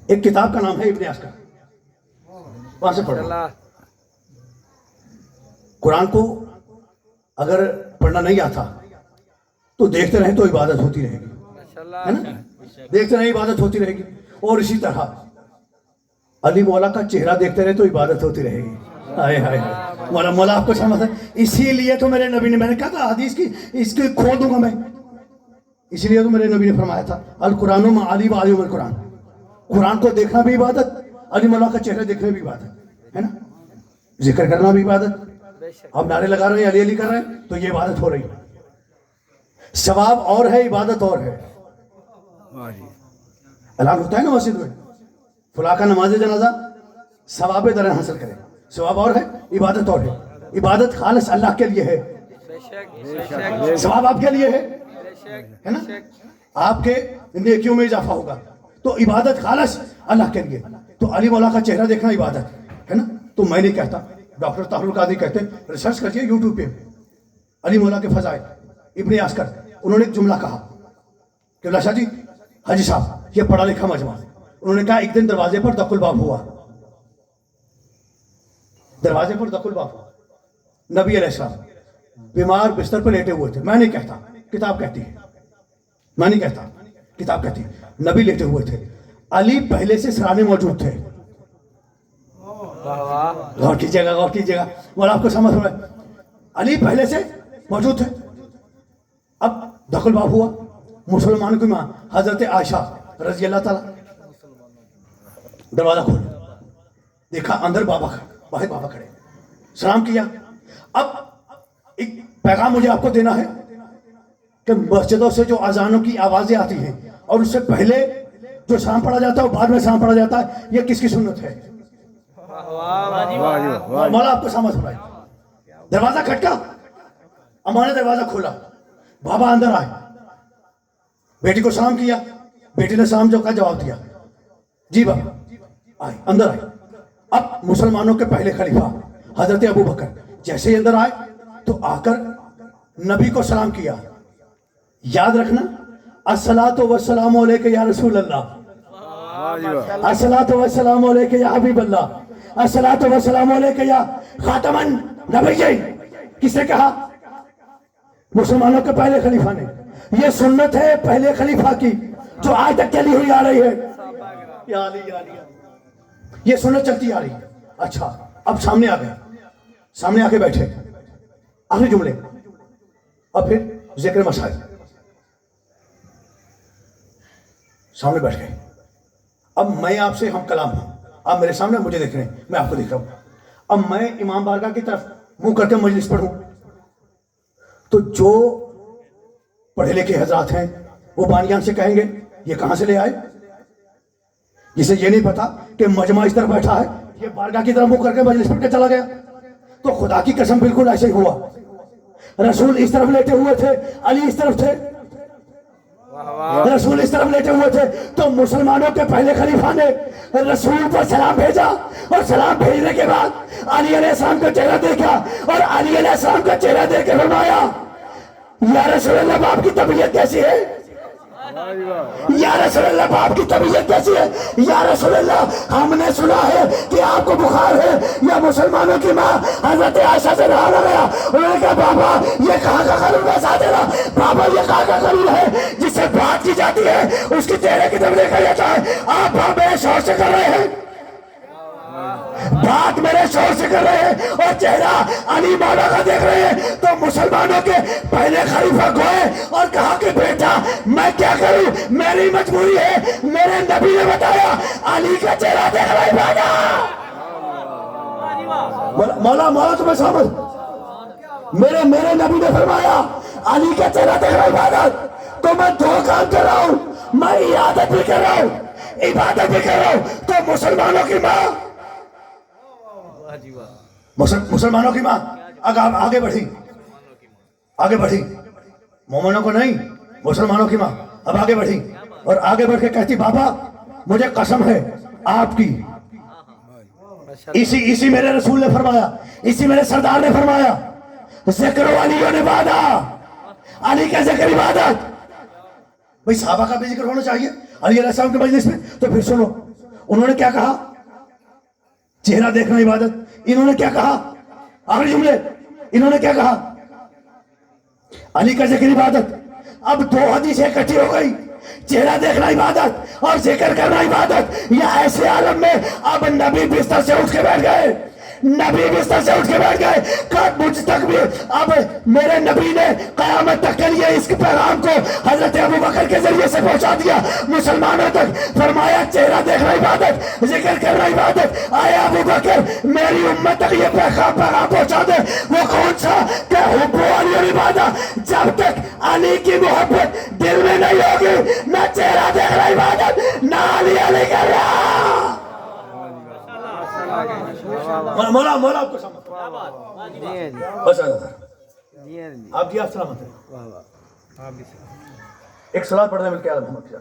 ایک کتاب کا نام ہے ابن عسکر، وہاں سے پڑھو. قرآن کو اگر پڑھنا نہیں آتا تو دیکھتے رہیں تو عبادت ہوتی رہے گی، ہے نا؟ دیکھتے رہیں عبادت ہوتی رہے گی. اور اسی طرح علی مولا کا چہرہ دیکھتے رہے تو عبادت ہوتی رہے گی. ہائے ہائے ہائے، مولا آپ کو سمجھ ہے. اسی لیے تو میرے نبی نے، میں نے کہا تھا حدیث کی اس کی کھول دوں گا میں، اسی لیے تو میرے نبی نے فرمایا تھا القرآن مع علی و علی القرآن. قرآن کو دیکھنا بھی عبادت، علی مولا کا چہرہ دیکھنا بھی عبادت، ہے نا؟ ذکر کرنا بھی عبادت. آپ نعرے لگا رہے ہیں علی علی کر رہے ہیں تو یہ عبادت ہو رہی ہے. ثواب اور ہے، عبادت اور ہے. اعلان ہوتا ہے نا مسجد میں، فلاں کا نماز جنازہ ثواب درجہ حاصل کرے، ثواب اور ہے، عبادت اور ہے. عبادت خالص اللہ کے لیے ہے، ثواب آپ کے لیے ہے نا؟ آپ کے نیکیوں میں اضافہ ہوگا. تو عبادت خالص اللہ کے لیے. تو علی مولا کا چہرہ دیکھنا عبادت ہے نا. تو میں نہیں کہتا، ڈاکٹر طاہر القادری کہتے ہیں، ریسرچ کریے یوٹیوب پہ علی مولا کے فضائل. ابن عسکر انہوں نے ایک جملہ کہا کہ اللہ شاہ جی، حاجی صاحب یہ پڑھا لکھا مجمع. انہوں نے کہا ایک دن دروازے پر دق الباب ہوا، دروازے پر دق الباب ہوا. نبی علیہ السلام بیمار بستر پر لیٹے ہوئے تھے. میں نہیں کہتا، کتاب کہتی ہے، میں نہیں کہتا، کتاب کہتی ہے. نبی لیٹے ہوئے تھے، علی پہلے سے سرانے موجود تھے. غور کیجیے گا، غور کیجیے گا، اور آپ کو سمجھ رہا ہے. علی پہلے سے موجود تھے. اب دق الباب ہوا. مسلمان کی ماں حضرت عائشہ رضی اللہ تعالیٰ، دروازہ کھولا، دیکھا اندر بابا کھڑے، باہر بابا کھڑے. سلام کیا. اب ایک پیغام مجھے آپ کو دینا ہے کہ مسجدوں سے جو اذانوں کی آوازیں آتی ہیں اور اس سے پہلے جو سلام پڑھا جاتا ہے اور بعد میں سلام پڑھا جاتا ہے، یہ کس کی سنت ہے؟ مولا آپ کو سمجھ رہا ہے. دروازہ کھٹکا، اماں نے دروازہ کھولا، بابا اندر آئے، بیٹی کو سلام کیا. بیٹی نے سلام جو کہا جواب دیا، جی بابا. آئے، اندر آئے. اب مسلمانوں کے پہلے خلیفہ حضرت ابو بکر جیسے ہی اندر آئے تو آ کر نبی کو سلام کیا. یاد رکھنا، الصلاۃ والسلام علیک یا رسول اللہ، الصلاۃ والسلام علیک یا حبیب اللہ، الصلاۃ والسلام علیک یا خاتم النبیین. کس نے کہا؟ مسلمانوں کے پہلے خلیفہ نے. یہ سنت ہے پہلے خلیفہ کی جو آج تک چلی ہوئی آ رہی ہے. یا علی یا علی، یہ سنت چلتی آ رہی ہے. اچھا، اب سامنے آ گئے، سامنے آ کے بیٹھے، آخری جملے، اب پھر ذکر مسائل. سامنے بیٹھ گئے. اب میں آپ سے ہم کلام ہوں، آپ میرے سامنے مجھے دیکھ رہے ہیں، میں آپ کو دیکھ رہا ہوں. اب میں امام بارگاہ کی طرف منہ کر کے مجلس پڑھوں تو جو پڑھے لکھے حضرات ہیں وہ بانیان سے کہیں گے یہ کہاں سے لے آئے؟ جسے یہ نہیں پتا کہ مجمع اس طرف بیٹھا ہے، یہ بارگاہ کی طرف منہ کر کے مجلس پڑھ کے چلا گیا. تو خدا کی قسم بالکل ایسے ہی ہوا. رسول اس طرف لیٹے ہوئے تھے، علی اس طرف تھے. رسول اس طرف لیٹے ہوئے تھے تو مسلمانوں کے پہلے خلیفہ نے رسول پر سلام بھیجا، اور سلام بھیجنے کے بعد علی علیہ السلام کا چہرہ دیکھا اور علی علیہ السلام کا چہرہ دیکھ کے فرمایا یا رسول اللہ باپ کی طبیعت کیسی ہے؟ یا رسول اللہ باپ کی طبیعت کیسی ہے؟ یا رسول اللہ ہم نے سنا ہے کہ آپ کو بخار ہے. یا مسلمانوں کی ماں حضرت عائشہ سے رہا نہ گیا. انہوں نے کہا بابا یہ کہاں کا خلیل ہے؟ ساتھیرا بابا یہ کہاں کا خلیل ہے جس سے بات کی جاتی ہے اس کی چہرے کی طرف دیکھا جاتا ہے؟ آپ بابا شور سے کر رہے ہیں، بات میرے شور سے کر رہے ہیں اور چہرہ علی مولا کا دیکھ رہے ہیں. تو مسلمانوں کے پہلے خلیفہ گئے اور کہا کہ بیٹا میں کیا کروں، میری مجبوری ہے، میرے نبی نے بتایا علی کا چہرہ دیکھ رہے بادا. مولا تمہیں سمجھ، میرے نبی نے فرمایا علی کا چہرہ دیکھ رہے بادا. تو میں دو کام کر رہا ہوں، میں عیادت بھی کر رہا ہوں، عبادت بھی کر رہا ہوں. تو مسلمانوں کی ماں، مسلمانوں کی ماں آگے بڑھی، آگے بڑھی، مومنوں کو نہیں، مسلمانوں کی ماں اب آگے بڑھی اور آگے بڑھ کے کہتی بابا مجھے قسم ہے آپ کی، اسی میرے رسول نے فرمایا، اسی میرے سردار نے فرمایا، ذکر علی نے بادا، علی کا ذکر عبادت. بھائی صحابہ کا بھی ذکر ہونا چاہیے علی علیہ السلام کے مجلس میں. تو پھر سنو انہوں نے کیا کہا, چہرہ دیکھنا عبادت. انہوں نے کیا کہا, آخری جملے انہوں نے کیا کہا, علی کا ذکر عبادت. اب دو حدیثیں اکٹھی ہو گئی, چہرہ دیکھنا عبادت اور ذکر کرنا عبادت. یا ایسے عالم میں اب نبی بستر سے اٹھ کے بیٹھ گئے, نبی بستر سے اٹھ کے بیٹھ گئے کہ مجھ تک بھی اب میرے نبی نے قیامت تک کے لیے اس پیغام کو حضرت ابو بکر کے ذریعے سے پہنچا دیا مسلمانوں تک. فرمایا چہرہ دیکھنا عبادت, ذکر کرنا عبادت. آیا ابو بکر میری امت تک یہ پیغام پہنچا دے. وہ کون سا کہ حب علی عبادت. جب تک علی کی محبت دل میں نہیں ہوگی نہ چہرہ دیکھنا عبادت نہ علی علی کر رہا. مولا آپ کو سمجھ بس آپ جی آپ سلامت ہیں. ایک صلاۃ پڑھنے مل کے محمد